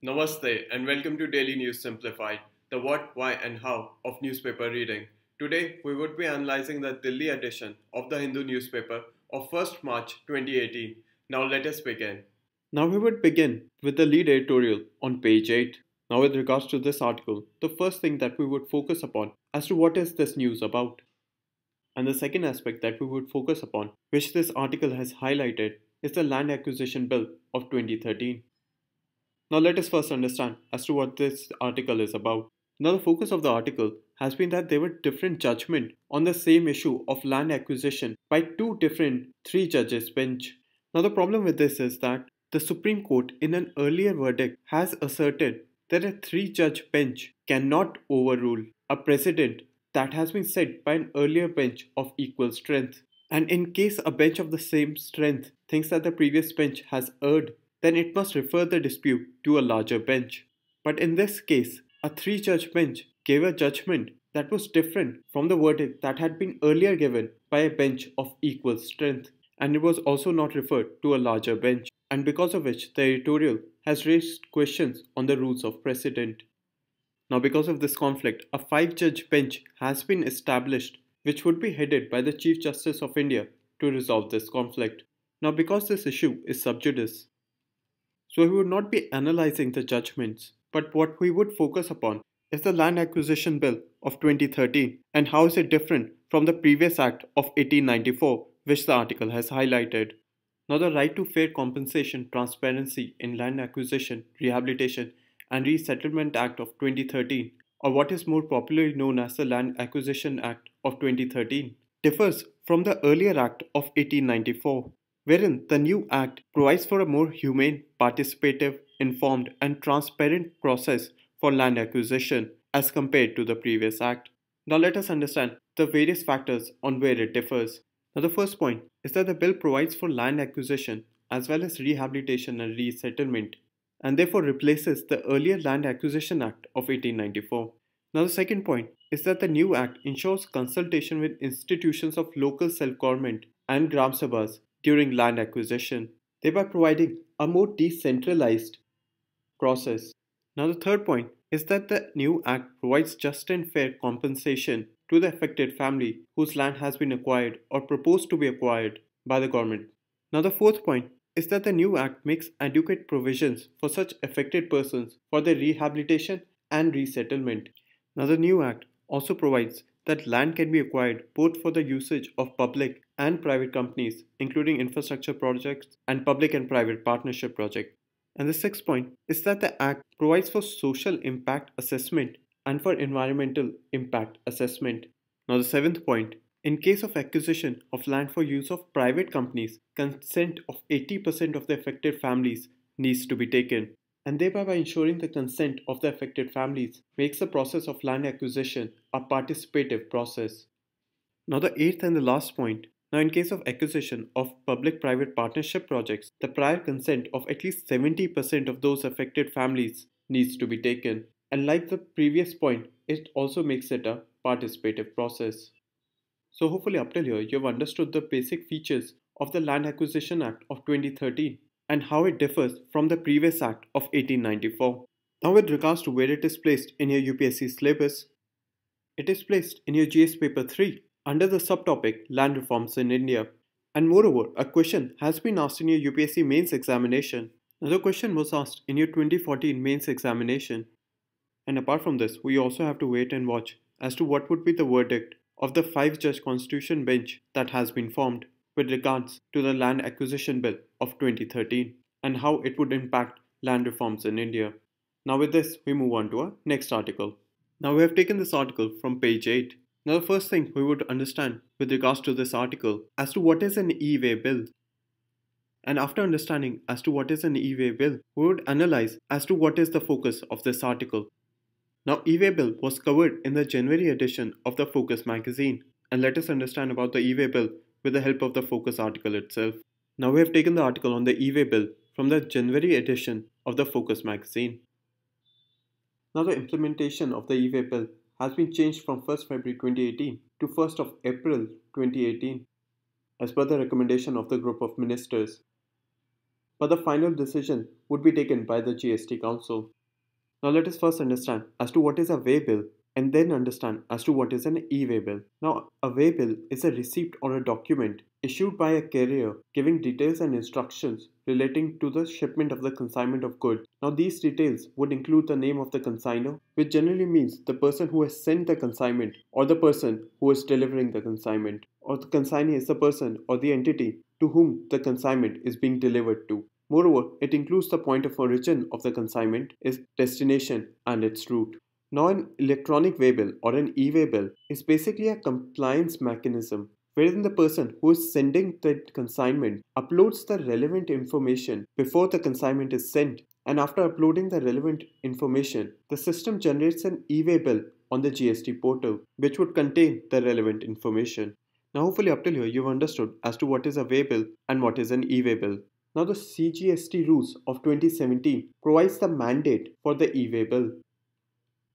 Namaste and welcome to Daily News Simplified, the what, why and how of newspaper reading. Today we would be analyzing the Delhi edition of the Hindu newspaper of 1st March 2018. Now let us begin. Now we would begin with the lead editorial on page 8. Now with regards to this article, the first thing that we would focus upon as to what is this news about. And the second aspect that we would focus upon, which this article has highlighted, is the Land Acquisition Bill of 2013. Now let us first understand as to what this article is about. Now the focus of the article has been that there were different judgments on the same issue of land acquisition by two different three-judges bench. Now the problem with this is that the Supreme Court in an earlier verdict has asserted that a three-judge bench cannot overrule a precedent that has been set by an earlier bench of equal strength. And in case a bench of the same strength thinks that the previous bench has erred, then it must refer the dispute to a larger bench. But in this case, a three-judge bench gave a judgment that was different from the verdict that had been earlier given by a bench of equal strength, and it was also not referred to a larger bench, and because of which the editorial has raised questions on the rules of precedent. Now because of this conflict, a five-judge bench has been established which would be headed by the Chief Justice of India to resolve this conflict. Now because this issue is sub judice, so we would not be analyzing the judgments, but what we would focus upon is the Land Acquisition Bill of 2013 and how is it different from the previous Act of 1894 which the article has highlighted. Now the Right to Fair Compensation Transparency in Land Acquisition, Rehabilitation and Resettlement Act of 2013, or what is more popularly known as the Land Acquisition Act of 2013, differs from the earlier Act of 1894. Wherein the new Act provides for a more humane, participative, informed and transparent process for land acquisition as compared to the previous Act. Now let us understand the various factors on where it differs. Now the first point is that the bill provides for land acquisition as well as rehabilitation and resettlement, and therefore replaces the earlier Land Acquisition Act of 1894. Now the second point is that the new Act ensures consultation with institutions of local self-government and Gram Sabhas during land acquisition, thereby providing a more decentralized process. Now the third point is that the new Act provides just and fair compensation to the affected family whose land has been acquired or proposed to be acquired by the government. Now the fourth point is that the new Act makes adequate provisions for such affected persons for their rehabilitation and resettlement. Now the new Act also provides that land can be acquired both for the usage of public and private companies, including infrastructure projects and public and private partnership projects. And the sixth point is that the Act provides for social impact assessment and for environmental impact assessment. Now the seventh point, in case of acquisition of land for use of private companies, consent of 80% of the affected families needs to be taken, and thereby by ensuring the consent of the affected families makes the process of land acquisition a participative process. Now the eighth and the last point, now in case of acquisition of public-private partnership projects, the prior consent of at least 70% of those affected families needs to be taken, and like the previous point, it also makes it a participative process. So hopefully up till here you have understood the basic features of the Land Acquisition Act of 2013 and how it differs from the previous Act of 1894. Now with regards to where it is placed in your UPSC syllabus, it is placed in your GS paper 3 under the subtopic Land Reforms in India. And moreover, a question has been asked in your UPSC mains examination. Now the question was asked in your 2014 mains examination. And apart from this, we also have to wait and watch as to what would be the verdict of the five-judge constitution bench that has been formed with regards to the Land Acquisition Bill of 2013 and how it would impact land reforms in India. Now with this, we move on to our next article. Now we have taken this article from page 8. Now the first thing we would understand with regards to this article as to what is an e-way bill. And after understanding as to what is an e-way bill, we would analyze as to what is the focus of this article. Now e-way bill was covered in the January edition of the Focus magazine, and let us understand about the e-way bill with the help of the Focus article itself. Now we have taken the article on the e-way bill from the January edition of the Focus magazine. Now the implementation of the e-way bill has been changed from 1st February 2018 to 1st of April 2018 as per the recommendation of the group of ministers. but the final decision would be taken by the GST Council. Now let us first understand as to what is a way bill and then understand as to what is an e-way bill. Now a way bill is a receipt or a document issued by a carrier giving details and instructions relating to the shipment of the consignment of goods. Now these details would include the name of the consignor, which generally means the person who has sent the consignment or the person who is delivering the consignment, or the consignee is the person or the entity to whom the consignment is being delivered to. Moreover, it includes the point of origin of the consignment, its destination, and its route. Now, an electronic waybill or an e-waybill is basically a compliance mechanism wherein the person who is sending the consignment uploads the relevant information before the consignment is sent, and after uploading the relevant information, the system generates an e-waybill on the GST portal which would contain the relevant information. Now, hopefully, up till here, you've understood as to what is a waybill and what is an e-waybill. Now, the CGST rules of 2017 provides the mandate for the e-way bill.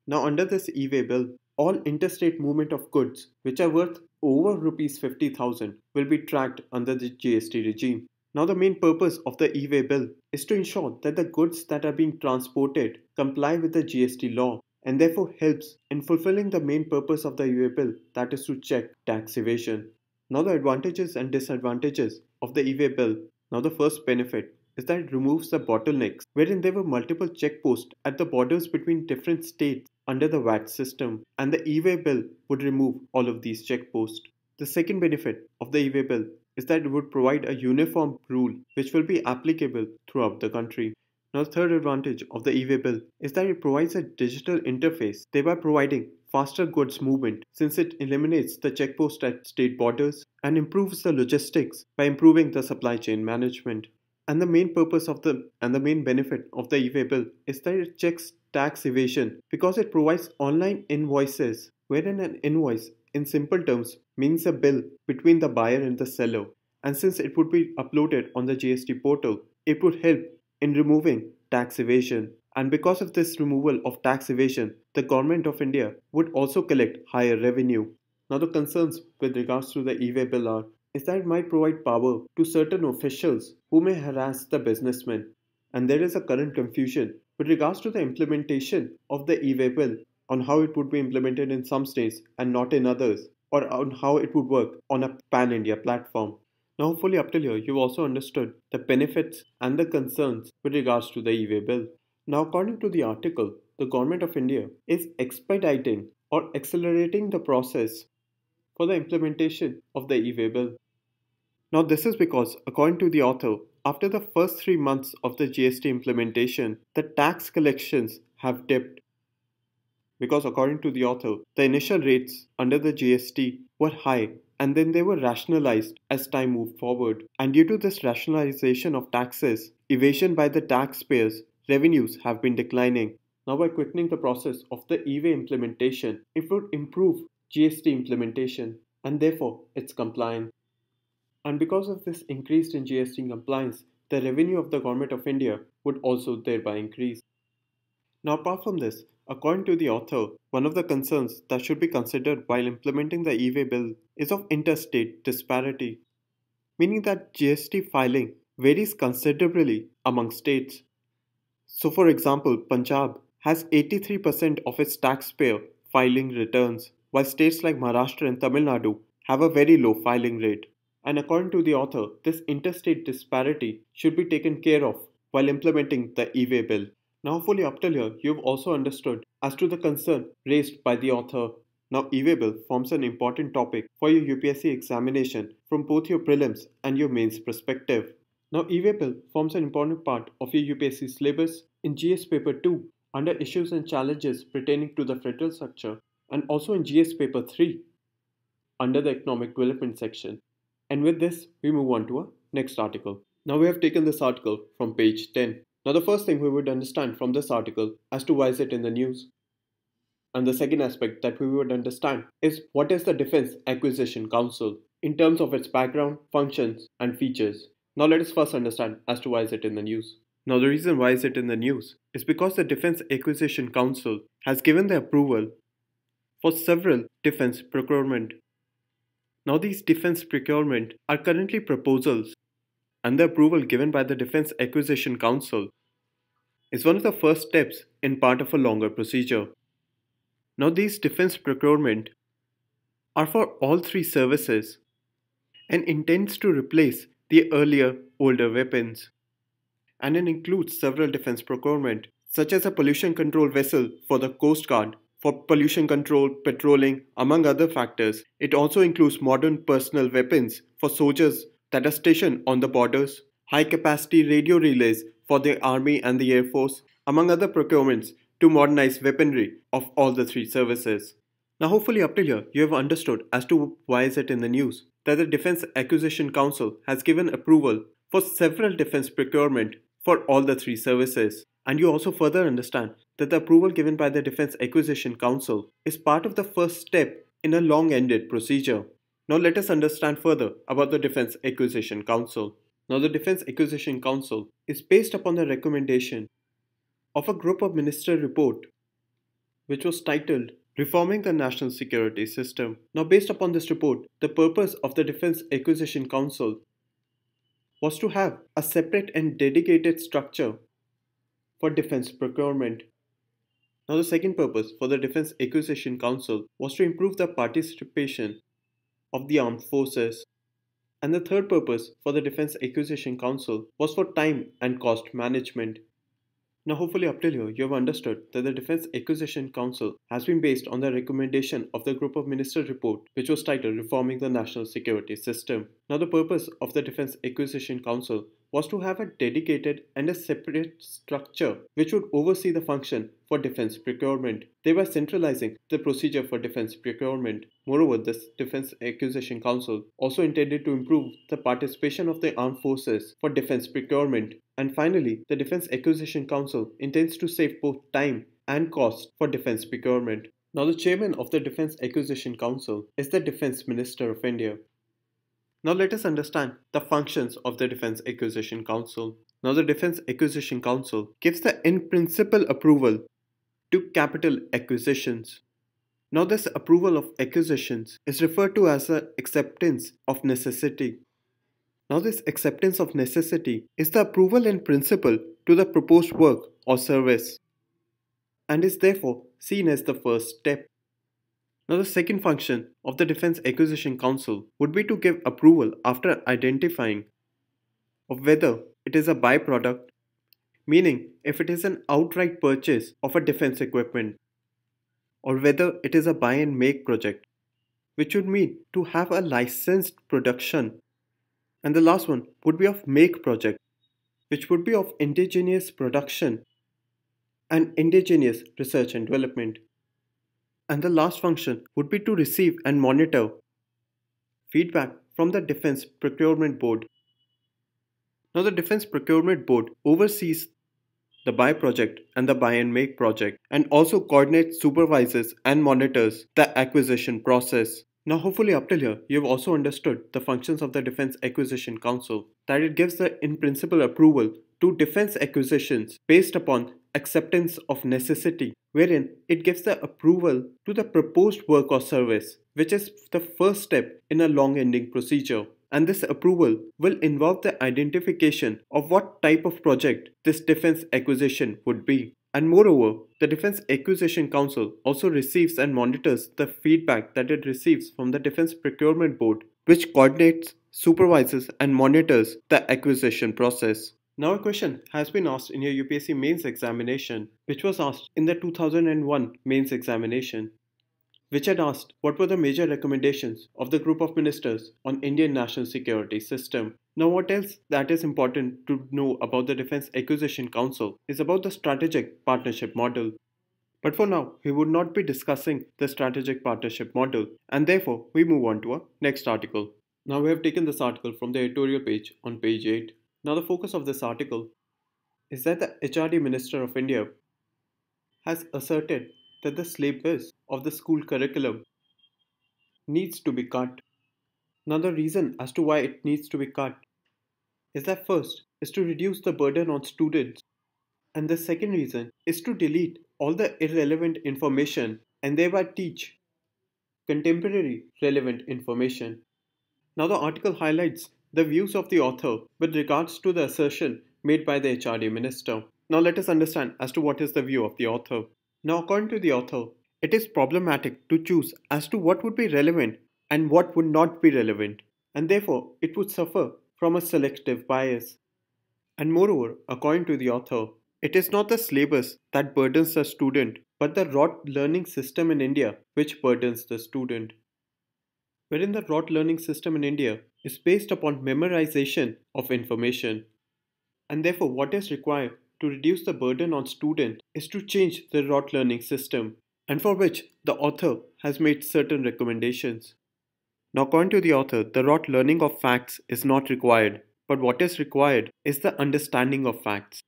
Now, under this e-way bill, all interstate movement of goods which are worth over rupees 50,000 will be tracked under the GST regime. Now, the main purpose of the e-way bill is to ensure that the goods that are being transported comply with the GST law and therefore helps in fulfilling the main purpose of the e-way bill, that is to check tax evasion. Now, the advantages and disadvantages of the e-way bill. Now, the first benefit is that it removes the bottlenecks wherein there were multiple checkposts at the borders between different states under the VAT system, and the e-way bill would remove all of these checkposts. The second benefit of the e-way bill is that it would provide a uniform rule which will be applicable throughout the country. Now, the third advantage of the e-way bill is that it provides a digital interface, thereby providing faster goods movement since it eliminates the checkpost at state borders and improves the logistics by improving the supply chain management. And the main benefit of the e-way bill is that it checks tax evasion because it provides online invoices, wherein an invoice in simple terms means a bill between the buyer and the seller. And since it would be uploaded on the GST portal, it would help in removing tax evasion. And because of this removal of tax evasion, the government of India would also collect higher revenue. Now, the concerns with regards to the e-way bill are is that it might provide power to certain officials who may harass the businessmen. And there is a current confusion with regards to the implementation of the e-way bill on how it would be implemented in some states and not in others, or on how it would work on a pan-India platform. Now, hopefully, up till here, you've also understood the benefits and the concerns with regards to the e-way bill. Now, according to the article, the Government of India is expediting or accelerating the process for the implementation of the e-way bill. Now, this is because, according to the author, after the first 3 months of the GST implementation, the tax collections have dipped. Because, according to the author, the initial rates under the GST were high and then they were rationalized as time moved forward. And due to this rationalization of taxes, evasion by the taxpayers, revenues have been declining. Now, by quickening the process of the e-way implementation, it would improve GST implementation and therefore its compliance. And because of this increase in GST compliance, the revenue of the Government of India would also thereby increase. Now, apart from this, according to the author, one of the concerns that should be considered while implementing the e-way bill is of interstate disparity, meaning that GST filing varies considerably among states. So, for example, Punjab has 83% of its taxpayer filing returns, while states like Maharashtra and Tamil Nadu have a very low filing rate. And according to the author, this interstate disparity should be taken care of while implementing the e-way bill. Now, hopefully, up till here, you've also understood as to the concern raised by the author. Now, e-way bill forms an important topic for your UPSC examination from both your prelims and your mains perspective. Now, e-way bill forms an important part of your UPSC syllabus in GS paper 2 under issues and challenges pertaining to the federal structure, and also in GS paper 3 under the economic development section. And with this, we move on to our next article. Now, we have taken this article from page 10. Now, the first thing we would understand from this article as to why is it in the news. And the second aspect that we would understand is what is the Defense Acquisition Council in terms of its background, functions, and features. Now, let us first understand as to why is it in the news. Now, the reason why is it in the news is because the Defense Acquisition Council has given the approval for several defense procurement. Now, these defense procurement are currently proposals and the approval given by the Defense Acquisition Council is one of the first steps in part of a longer procedure. Now, these defense procurement are for all three services and intends to replace the earlier older weapons, and it includes several defense procurement such as a pollution control vessel for the Coast Guard for pollution control, patrolling, among other factors. It also includes modern personal weapons for soldiers that are stationed on the borders, high capacity radio relays for the Army and the Air Force, among other procurements to modernize weaponry of all the three services. Now hopefully up till here you have understood as to why is it in the news that the Defense Acquisition Council has given approval for several defense procurement for all the three services. And you also further understand that the approval given by the Defense Acquisition Council is part of the first step in a long-ended procedure. Now let us understand further about the Defense Acquisition Council. Now the Defense Acquisition Council is based upon the recommendation of a group of minister report which was titled Reforming the National Security System. Now based upon this report, the purpose of the Defense Acquisition Council was to have a separate and dedicated structure for defense procurement. Now the second purpose for the Defense Acquisition Council was to improve the participation of the armed forces. And the third purpose for the Defense Acquisition Council was for time and cost management. Now hopefully up till here you have understood that the Defense Acquisition Council has been based on the recommendation of the group of ministers report which was titled Reforming the National Security System. Now the purpose of the Defense Acquisition Council was to have a dedicated and a separate structure which would oversee the function for defense procurement, thereby centralizing the procedure for defense procurement. Moreover, this Defense Acquisition Council also intended to improve the participation of the armed forces for defense procurement. And finally, the Defense Acquisition Council intends to save both time and cost for defense procurement. Now, the chairman of the Defense Acquisition Council is the Defense Minister of India. Now let us understand the functions of the Defense Acquisition Council. Now the Defense Acquisition Council gives the in-principle approval to capital acquisitions. Now this approval of acquisitions is referred to as the acceptance of necessity. Now this acceptance of necessity is the approval in principle to the proposed work or service and is therefore seen as the first step. Now the second function of the Defense Acquisition Council would be to give approval after identifying of whether it is a byproduct, meaning if it is an outright purchase of a defense equipment, or whether it is a buy and make project, which would mean to have a licensed production. And the last one would be of make project, which would be of indigenous production and indigenous research and development. And the last function would be to receive and monitor feedback from the Defense Procurement Board. Now the Defense Procurement Board oversees the buy project and the buy and make project and also coordinates, supervises and monitors the acquisition process. Now hopefully up till here you have also understood the functions of the Defense Acquisition Council, that it gives the in-principle approval to defense acquisitions based upon acceptance of necessity, wherein it gives the approval to the proposed work or service, which is the first step in a long-ending procedure. And this approval will involve the identification of what type of project this defense acquisition would be. And moreover, the Defense Acquisition Council also receives and monitors the feedback that it receives from the Defense Procurement Board, which coordinates, supervises and monitors the acquisition process. Now a question has been asked in your UPSC mains examination, which was asked in the 2001 mains examination, which had asked what were the major recommendations of the group of ministers on Indian national security system. Now what else that is important to know about the Defense Acquisition Council is about the strategic partnership model. But for now, we would not be discussing the strategic partnership model, and therefore we move on to our next article. Now we have taken this article from the editorial page on page 8. Now the focus of this article is that the HRD Minister of India has asserted that the syllabus of the school curriculum needs to be cut. Now the reason as to why it needs to be cut is that first is to reduce the burden on students, and the second reason is to delete all the irrelevant information and thereby teach contemporary relevant information. Now the article highlights the views of the author with regards to the assertion made by the HRD minister. Now let us understand as to what is the view of the author. Now according to the author, it is problematic to choose as to what would be relevant and what would not be relevant, and therefore it would suffer from a selective bias. And moreover, according to the author, it is not the syllabus that burdens the student, but the rote-learning system in India which burdens the student. Wherein the rote-learning system in India is based upon memorization of information. And therefore, what is required to reduce the burden on students is to change the rote-learning system, and for which the author has made certain recommendations. Now, according to the author, the rote learning of facts is not required, but what is required is the understanding of facts.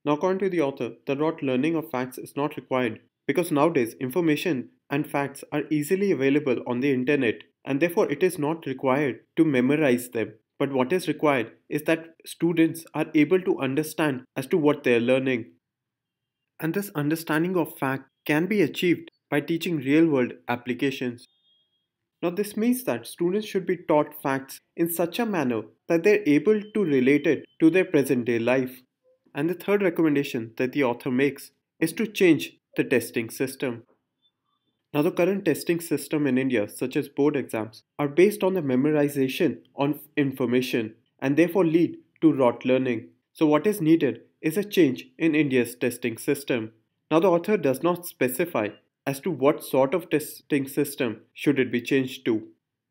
Now, according to the author, the rote learning of facts is not required because nowadays information and facts are easily available on the internet, and therefore it is not required to memorize them. But what is required is that students are able to understand as to what they are learning. And this understanding of fact can be achieved by teaching real world applications. Now, this means that students should be taught facts in such a manner that they're able to relate it to their present day life. And the third recommendation that the author makes is to change the testing system. Now, the current testing system in India, such as board exams, are based on the memorization of information and therefore lead to rote learning. So, what is needed is a change in India's testing system. Now, the author does not specify as to what sort of testing system should it be changed to.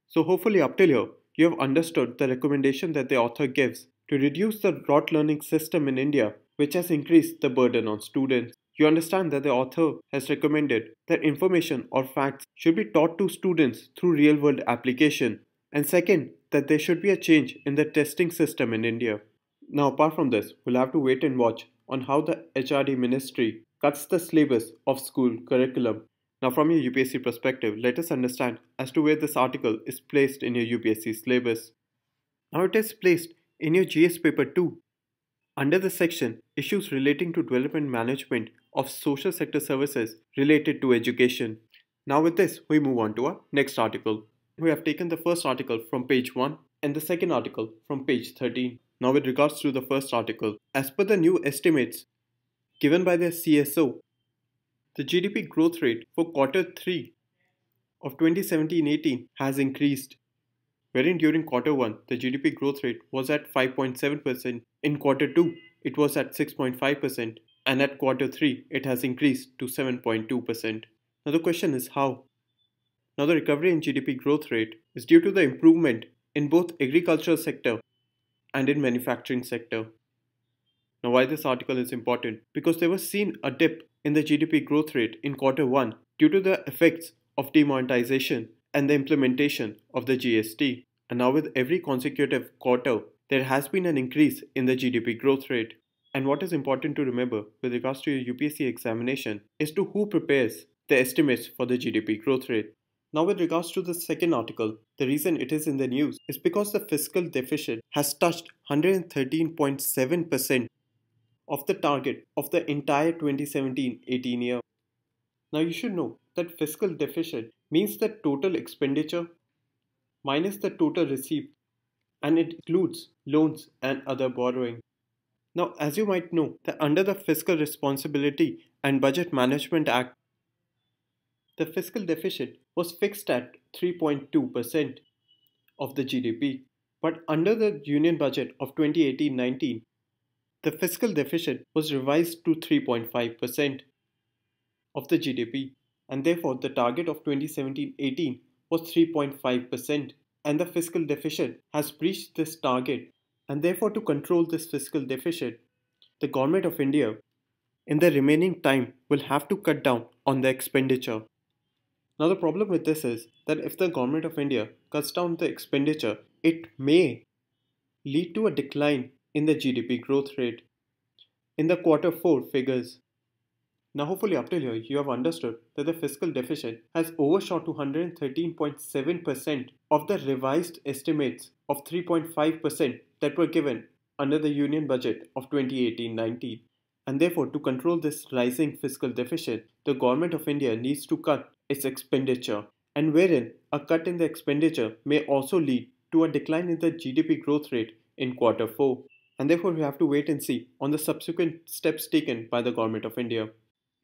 So, hopefully, up till here, you have understood the recommendation that the author gives to reduce the rote learning system in India, which has increased the burden on students. You understand that the author has recommended that information or facts should be taught to students through real world application. And second, that there should be a change in the testing system in India. Now, apart from this, we'll have to wait and watch on how the HRD ministry cuts the syllabus of school curriculum. Now, from your UPSC perspective, let us understand as to where this article is placed in your UPSC syllabus. Now, it is placed in your GS paper 2 under the section Issues relating to development management of social sector services related to education. Now, with this, we move on to our next article. We have taken the first article from page 1 and the second article from page 13. Now, with regards to the first article, as per the new estimates given by the CSO, the GDP growth rate for quarter 3 of 2017-18 has increased, wherein during quarter 1 the GDP growth rate was at 5.7%, in quarter 2 it was at 6.5%, and at quarter 3 it has increased to 7.2%. Now the question is how? Now the recovery in GDP growth rate is due to the improvement in both agricultural sector and in manufacturing sector. Now why this article is important? Because there was seen a dip in the GDP growth rate in quarter 1 due to the effects of demonetization and the implementation of the GST. And now with every consecutive quarter, there has been an increase in the GDP growth rate. And what is important to remember with regards to your UPSC examination is to who prepares the estimates for the GDP growth rate. Now with regards to the second article, the reason it is in the news is because the fiscal deficit has touched 113.7% of the target of the entire 2017-18 year. Now you should know that fiscal deficit means the total expenditure minus the total receipt, and it includes loans and other borrowing. Now as you might know that under the Fiscal Responsibility and Budget Management Act, the fiscal deficit was fixed at 3.2% of the GDP, but under the Union Budget of 2018-19, the fiscal deficit was revised to 3.5% of the GDP, and therefore the target of 2017-18 was 3.5%, and the fiscal deficit has breached this target. And therefore, to control this fiscal deficit, the Government of India in the remaining time will have to cut down on the expenditure. Now the problem with this is that if the Government of India cuts down the expenditure, it may lead to a decline in the GDP growth rate in the quarter 4 figures. Now hopefully up till here you have understood that the fiscal deficit has overshot to 113.7% of the revised estimates of 3.5% that were given under the Union Budget of 2018-19. And therefore, to control this rising fiscal deficit, the Government of India needs to cut its expenditure, and wherein a cut in the expenditure may also lead to a decline in the GDP growth rate in quarter 4, and therefore we have to wait and see on the subsequent steps taken by the Government of India.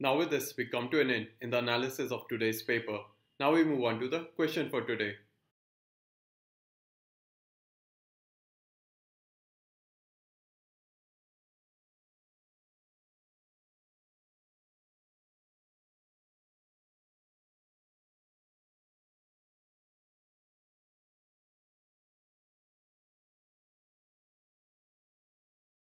Now with this, we come to an end in the analysis of today's paper. Now we move on to the question for today.